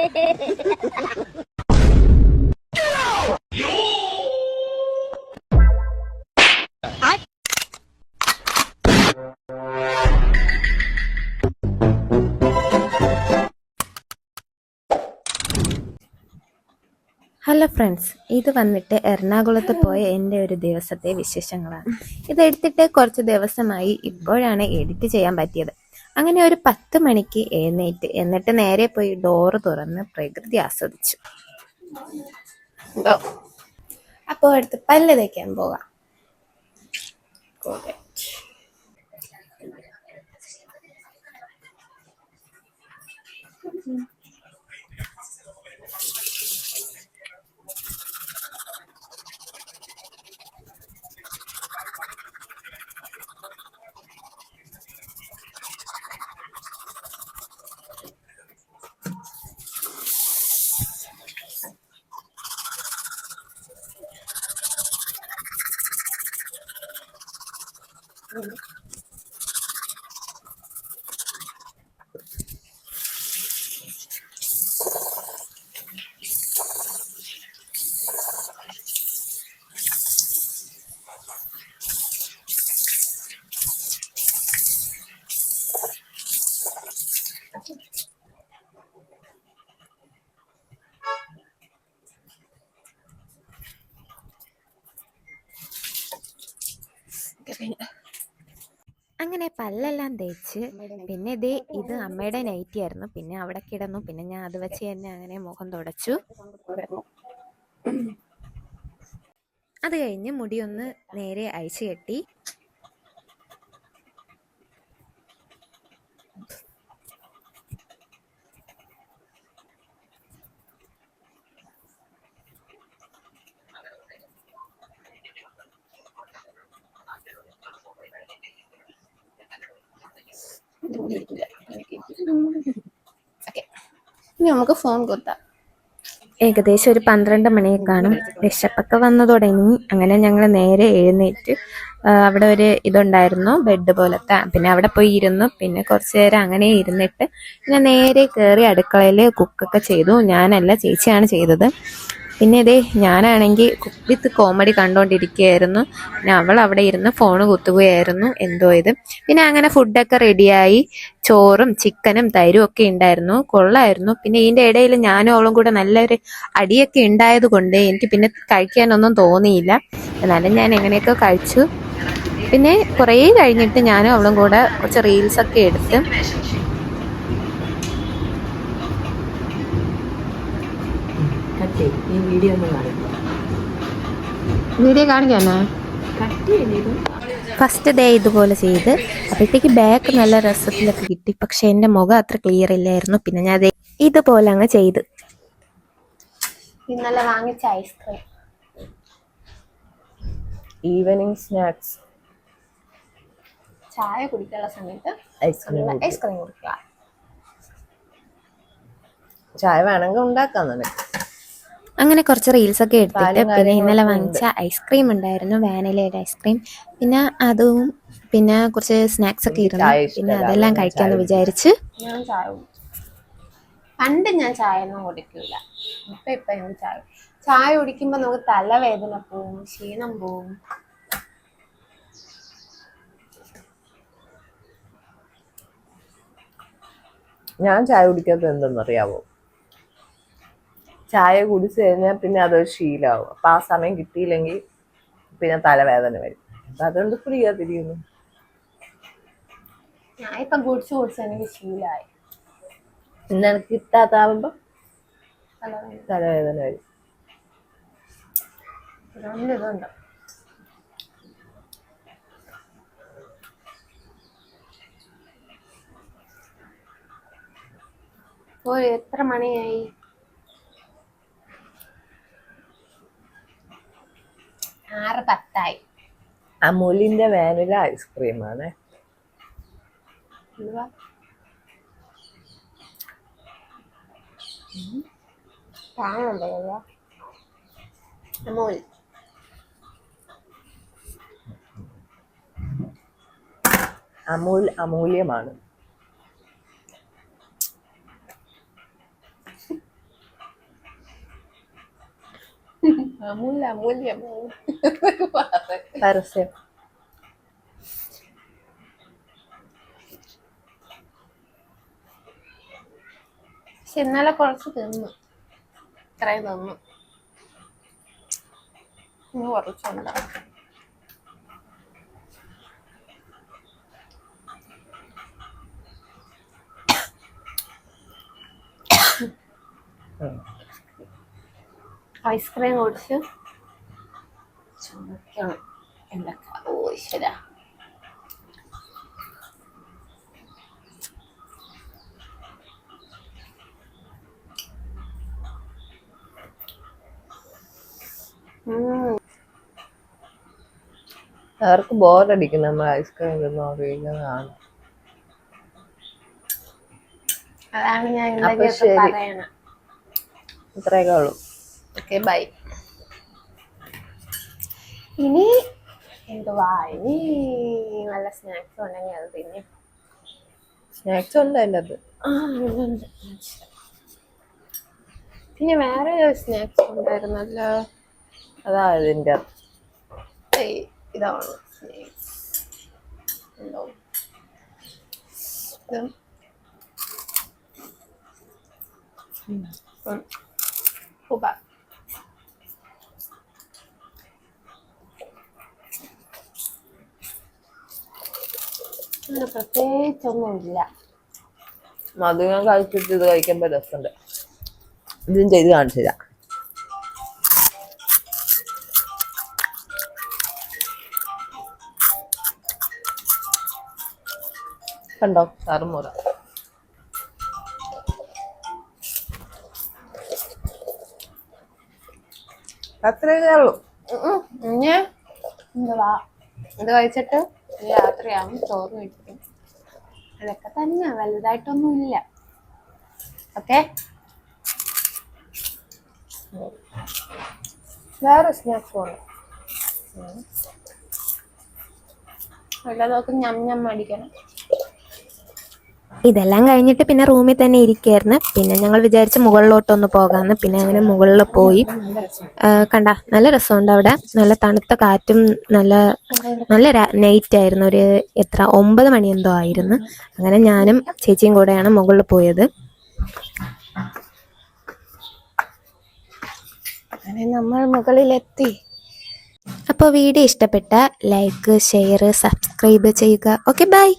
Hello friends, ഇത് വന്നിട്ട് എറണാകുളത്ത് പോയ എൻ്റെ ഒരു ദിവസത്തെ വിശേഷങ്ങളാണ്. ഇതെടുത്തിട്ട് കുറച്ച് ദിവസമായി, ഇപ്പോഴാണ് എഡിറ്റ് ചെയ്യാൻ പറ്റിയത്. അങ്ങനെ ഒരു 10 മണിക്ക് എഴുന്നേറ്റ് എന്നിട്ട് നേരെ പോയി ഡോറ് തുറന്ന് പ്രകൃതി ആസ്വദിച്ചു. അപ്പോൾ അടുത്ത് പല്ല് തേക്കാൻ പോകാം. അങ്ങനെ പല്ലെല്ലാം തേച്ച് പിന്നെ ഇത് അമ്മയുടെ നൈറ്റി ആയിരുന്നു. പിന്നെ അവിടെ കിടന്നു. പിന്നെ ഞാൻ അത് വെച്ച് തന്നെ അങ്ങനെ മുഖം തുടച്ചു. അത് കഴിഞ്ഞ് മുടിയൊന്ന് നേരെ അഴിച്ചു കെട്ടി. ഇനി നമുക്ക് ഫോൺ കുത്താം. ഏകദേശം ഒരു 12 മണിയൊക്കെ കാണും. വിശപ്പൊക്കെ വന്നു തുടങ്ങി. അങ്ങനെ ഞങ്ങൾ നേരെ എഴുന്നേറ്റ് അവിടെ ഒരു ഇതുണ്ടായിരുന്നു, ബെഡ് പോലത്തെ. പിന്നെ അവിടെ പോയി ഇരുന്നു. പിന്നെ കുറച്ചു നേരം അങ്ങനെ ഇരുന്നിട്ട് പിന്നെ നേരെ കയറി അടുക്കളയിൽ കുക്കൊക്കെ ചെയ്തു. ഞാനല്ല, ചേച്ചിയാണ് ചെയ്തത്. പിന്നെ ഞാനാണെങ്കിൽ കുക്ക് വിത്ത് കോമഡി കണ്ടുകൊണ്ടിരിക്കുകയായിരുന്നു. പിന്നെ അവൾ അവിടെ ഇരുന്ന് ഫോണ് കുത്തുകയായിരുന്നു. എന്തോ ഇത്. പിന്നെ അങ്ങനെ ഫുഡൊക്കെ റെഡിയായി. ചോറും ചിക്കനും തൈരും ഒക്കെ ഉണ്ടായിരുന്നു. കൊള്ളായിരുന്നു. പിന്നെ ഇതിൻ്റെ ഇടയിൽ ഞാനും അവളും കൂടെ നല്ലൊരു അടിയൊക്കെ ഉണ്ടായത് കൊണ്ട് എനിക്ക് പിന്നെ കഴിക്കാനൊന്നും തോന്നിയില്ല. എന്നാലും ഞാൻ എങ്ങനെയൊക്കെ കഴിച്ചു. പിന്നെ കുറേ കഴിഞ്ഞിട്ട് ഞാനും അവളും കൂടെ കുറച്ച് റീൽസൊക്കെ എടുത്ത് വീഡിയോ കാണിക്കാനാ ഫസ്റ്റ് ഡേ ഇതുപോലെ ചെയ്ത്. അപ്പോഴത്തേക്ക് ബാക്ക് നല്ല രസത്തിലൊക്കെ കിട്ടി. പക്ഷെ എൻ്റെ മുഖം അത്ര ക്ലിയർ ഇല്ലായിരുന്നു. പിന്നെ ഞാൻ ഇതുപോലെ അങ്ങ് ചെയ്ത്. ഇന്നലെ വാങ്ങിച്ച ഐസ്ക്രീം, ഈവനിങ് സ്നാക്സ്. ചായ കുടിക്കാനുള്ള സമയത്ത് ഐസ്ക്രീം കുടിക്കുക. ചായ വേണമെങ്കിൽ ഉണ്ടാക്കാം നിനക്ക്. അങ്ങനെ കുറച്ച് റീൽസൊക്കെ എടുത്തിട്ട് പിന്നെ ഇന്നലെ വാങ്ങിച്ച ഐസ്ക്രീം ഉണ്ടായിരുന്നു, വാനിലയുടെ ഐസ്ക്രീം. പിന്നെ അതും പിന്നെ കുറച്ച് സ്നാക്സ് ഒക്കെ ഇരുന്നു. പിന്നെ അതെല്ലാം കഴിക്കാമെന്ന് വിചാരിച്ച് ഞാൻ പണ്ട് ഞാൻ ചായ ഒന്നും കുടിക്കില്ല. ഇപ്പൊ എനിക്ക് ചായ കുടിക്കുമ്പോൾ നമുക്ക് തലവേദന പോവും, ക്ഷീണം പോവും. ഞാൻ ചായ കുടിക്കാത്തത് എന്തെന്നറിയാവോ? ചായ കുടിച്ചു കഴിഞ്ഞാൽ പിന്നെ അതൊരു ശീലമാവും. അപ്പൊ ആ സമയം കിട്ടിയില്ലെങ്കിൽ പിന്നെ തലവേദന വരും. അപ്പൊ അതുകൊണ്ട് ഫ്രീ തിരിയുന്നു. ഞാൻ ഇപ്പൊ കുടിച്ച് എനിക്ക് ശീലമായി. പിന്നെ എനിക്ക് കിട്ടാത്താവുമ്പോ തലവേദന വരും. ഇതുണ്ട്. എത്ര മണിയായി? 6:10. അമൂലിന്റെ വാനില ഐസ്ക്രീമാണ്. അമൂൽ അമൂല്യമാണ്. അമൂല്യ അമൂല്യം പരസ്യം. പക്ഷെ ഇന്നലെ കുറച്ച് തിന്നു, ഇത്രയും തിന്നു, ഇനി കുറച്ചുണ്ടാവും. ഐസ്ക്രീം കുടിച്ച് ചുമക്കണം. എന്തൊക്കെ ഓ ഈശ്വരാ. അവർക്ക് ബോറടിക്കും നമ്മൾ ഐസ്ക്രീം തിന്നോണ്ടിരിക്കുന്നതാണ്. അതാണ് ഞാൻ അപ്പൊ ശരി, പറയണ. ഇത്രയൊക്കെ ഉള്ളൂ. Okay bye. ഇനി എന്തുവാ, ഇനി നല്ല സ്നാക്സ് ഉണ്ടെങ്കിൽ അത് പിന്നെ സ്നാക്സ് ഉണ്ട് അതിൻ്റെ അത്. ഉണ്ട്. പിന്നെ വേറെ സ്നാക്സ് ഉണ്ടായിരുന്നല്ലോ, അതാ ഇതിൻ്റെ ഇതാണ് സ്നാക്സ്. ഉണ്ടോ സൂപ്പർ. പ്രത്യേകിച്ചൊന്നുമില്ല. മധുരം കഴിച്ചിട്ട് ഇത് കഴിക്കുമ്പോ രസമുണ്ട്. ഇതും ചെയ്ത് കാണിച്ചില്ല. കണ്ടോ ചറുമുറ. അത്രയൊക്കെ ഉള്ളൂ. ഇനി എന്തുവാ, ഇത് കഴിച്ചിട്ട് രാത്രിയാവും ചോറ് കഴിക്കും. അതൊക്കെ തന്നെ, വലുതായിട്ടൊന്നും ഇല്ല. ഓക്കെ, വേറെ സ്നാക്സ് വേണം. വല്ലതൊക്കെ ഞം ഞം അടിക്കണം. ഇതെല്ലാം കഴിഞ്ഞിട്ട് പിന്നെ റൂമിൽ തന്നെ ഇരിക്കായിരുന്നു. പിന്നെ ഞങ്ങൾ വിചാരിച്ച് മുകളിലോട്ടൊന്ന് പോകാമെന്ന്. പിന്നെ അങ്ങനെ മുകളിൽ പോയി. കണ്ട നല്ല രസമുണ്ട് അവിടെ, നല്ല തണുത്ത കാറ്റും നല്ല നല്ല നൈറ്റ് ആയിരുന്നു. ഒരു 9 മണി എന്തോ ആയിരുന്നു. അങ്ങനെ ഞാനും ചേച്ചിയും കൂടെയാണ് മുകളിൽ പോയത്. അങ്ങനെ നമ്മൾ മുകളിലെത്തി. അപ്പോൾ വീഡിയോ ഇഷ്ടപ്പെട്ട ലൈക്ക്, ഷെയർ, സബ്സ്ക്രൈബ് ചെയ്യുക. Okay bye.